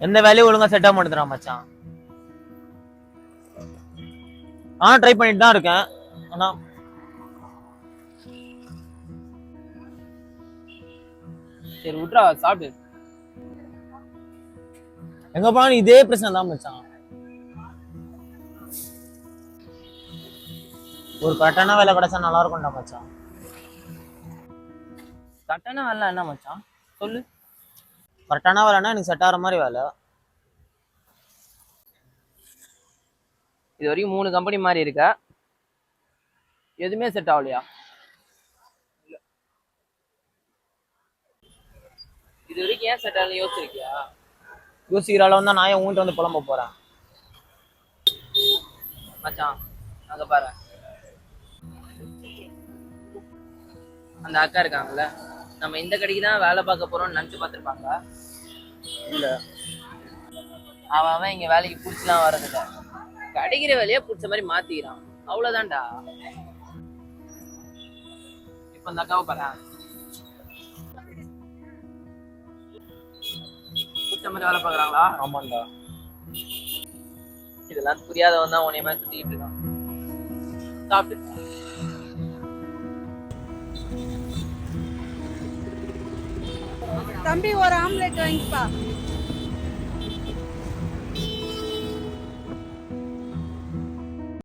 எந்த வேலையும் ஒழுங்கா செட் ஆக மாட்டேங்கிறான் மச்சான். ட்ரை பண்ணிட்டு தான் இருக்கேன். ஆனா சரி விட்றா, சாப்பிடு. எங்க போனாலும் இதே பிரச்சனை தான் மச்சான். ஒரு கரெக்டான வேலை கிடைச்சா நல்லா இருக்கும்டா மச்சான். கரெக்டான வேலை என்ன மச்சான் சொல்லு. கரெக்டான வேலைன்னா எனக்கு செட் ஆகிற மாதிரி வேலை. இது வரைக்கும் 3 கம்பெனி மாதிரி இருக்கா, எதுவுமே செட் ஆகலையா? இது வரைக்கும் ஏன் செட் ஆகல யோசிச்சிருக்கியா? யோசிக்கிற அளவு தான் நான் ஏன் உங்கள்கிட்ட வந்து புலம்ப போறேன் மச்சான் அங்க பாரு, அந்த அக்கா இருக்காங்கல்ல, நம்ம இந்த கடைக்கு தான் வேலை பார்க்க போறோம்னு நினைச்சு பார்த்துருப்பாங்க. இல்ல அவன் இங்க வேலைக்கு பிடிச்சலாம் வர்றதில்ல, கிடைக்கிற வேலையை பிடிச்ச மாதிரி மாத்திக்கிறான், அவ்வளவுதான்டா. இப்ப அந்த அக்காவை பாரு, பிடிச்ச மாதிரி வேலை பார்க்கறாங்களா? ஆமாண்டா. இதெல்லாம் புரியாதவன் தான் உன்னைய மாதிரி சுத்திக்கிட்டு இருக்கான். சாப்பிட்டு தம்பி ஒரு ஆம்லெட் வாங்கிப்பா.